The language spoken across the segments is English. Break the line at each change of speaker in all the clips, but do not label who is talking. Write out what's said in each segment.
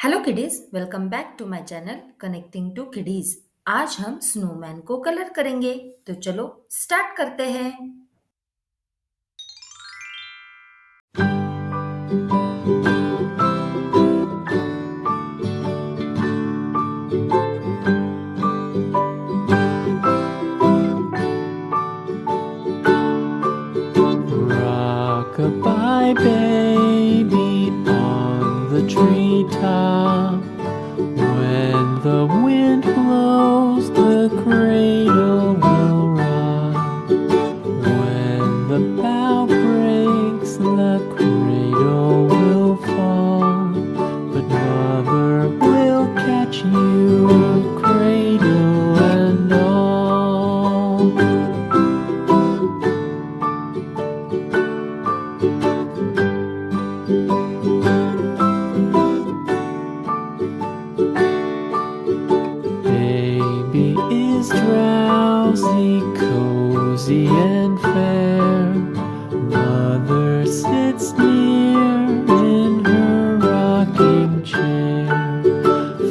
Hello kiddies, welcome back to my channel connecting to kiddies. आज हम snowman को colour करेंगे, तो चलो स्टार्ट करते हैं।
Rock-a-bye baby on the treetop. When the wind blows, the cradle will rock. When the bough breaks, the cradle will fall. But mother will catch you, cradle and all. Baby is drowsy, cozy and fair. Mother sits near in her rocking chair.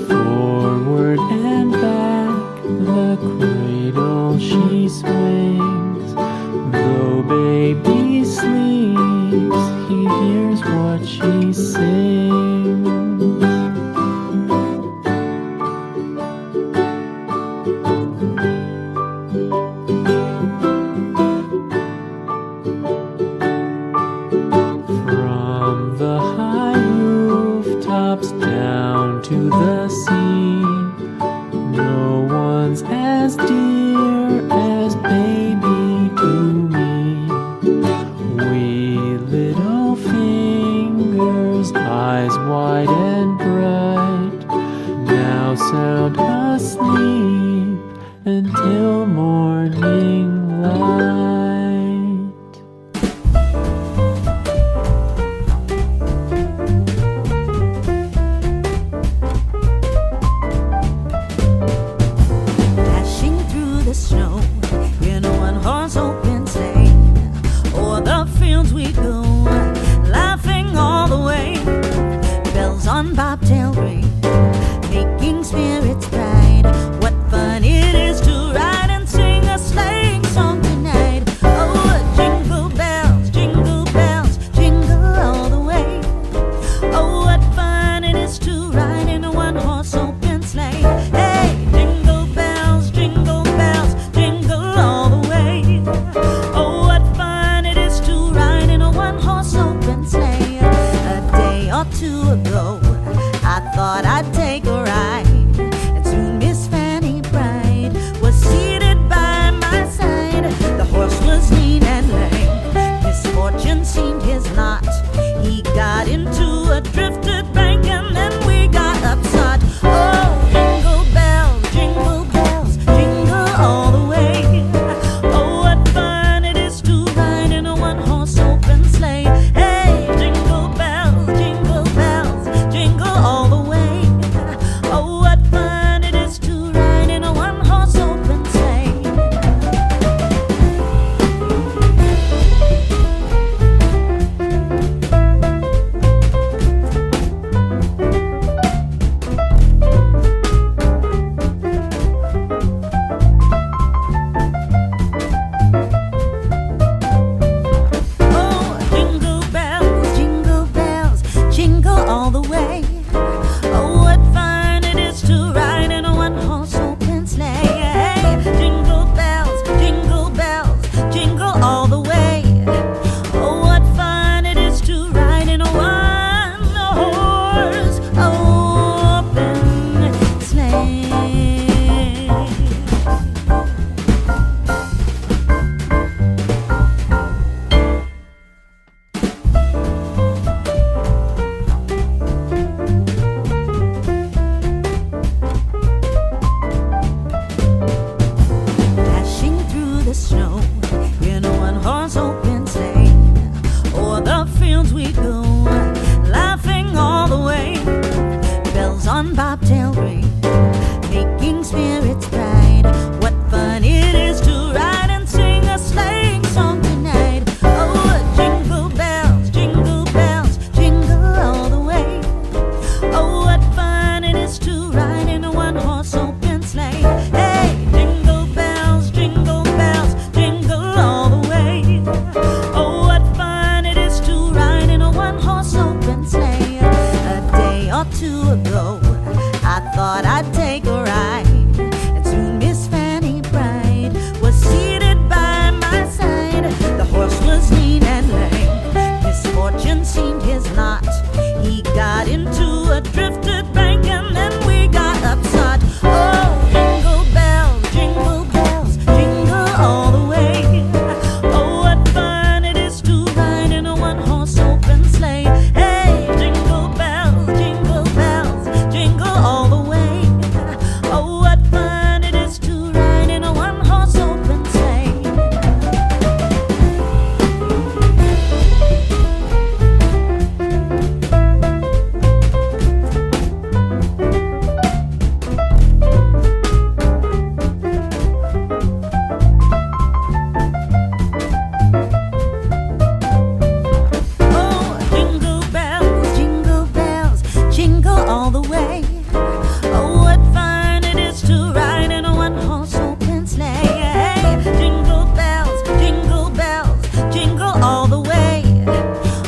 Forward and back, the cradle she swings. Though baby sleeps, he hears what she sings. From the high rooftops down to the sea, no one's as dear as baby to me. Wee little fingers, eyes wide and bright, now sound asleep until morning light.
Dashing through the snow in a one-horse open sleigh. O'er the fields we go, laughing all the way. Bells on bobtail ring, making spirits bright. What fun it is to ride and sing a sleighing song tonight. Oh, jingle bells, jingle all the way. Oh, what fun it is to ride in a one-horse open sleigh. Hey, jingle bells, jingle all the way. Oh, what fun it is to ride in a one-horse open sleigh. A day or two ago, I thought I'd take a ride, and soon Miss Fanny Bright was seated by my side. The horse was lean and lame, misfortune seemed his lot. He got into a drifted bank and then we got upset. Oh, jingle bells, jingle all the way. Oh, what fun it is to ride in a one-horse open sleigh. Hey, jingle bells, jingle all the way. Oh, what fun it is to ride in a one-horse open sleigh. Oh, jingle bells, jingle all the way. Oh, what fun it is to ride in a one-horse open sleigh. Hey, jingle bells, jingle all the way. Oh, what fun it is to ride in a one-horse open sleigh. Dashing through the snow in a one-horse open sleigh. O'er the fields we go, laughing all the way. Bells on bobtail ring, making spirits bright. What fun it is to ride and sing a sleighing song tonight. Oh, jingle bells, jingle all the way. Oh, what fun two ago, I thought I'd take a ride. And soon Miss Fanny Bright was seated by my side. The horse was lean and lame. Misfortune seemed his lot. He got into a drifted bank and then we got upset. Oh, jingle bells, jingle all the way. Oh, what fun it is to ride in a one-horse open sleigh. Hey, jingle bells, jingle all the way. Oh, what fun it is to ride in a one-horse open sleigh. Oh, jingle bells, jingle all the way. Oh, what fun it is to ride in a one-horse open sleigh. Hey, jingle bells, jingle all the way.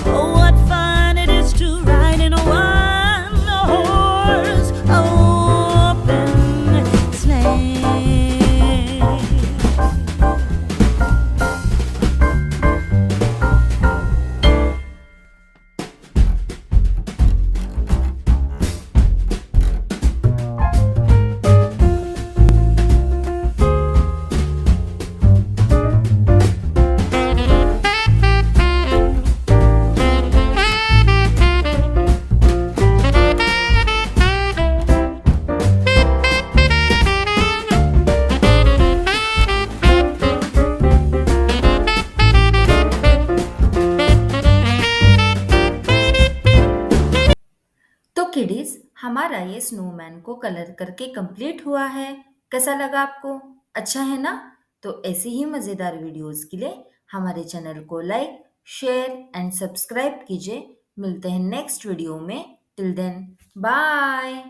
Oh, what fun it is to ride in a one-horse open sleigh.
तो kiddies, हमारा ये snowman को colour करके complete हुआ है। कैसा लगा आपको? अच्छा है ना? तो ऐसी ही मज़ेदार वीडियोस के लिए हमारे चैनल को लाइक, शेयर एंड सब्सक्राइब कीजिए। मिलते हैं नेक्स्ट वीडियो में। Till then, bye.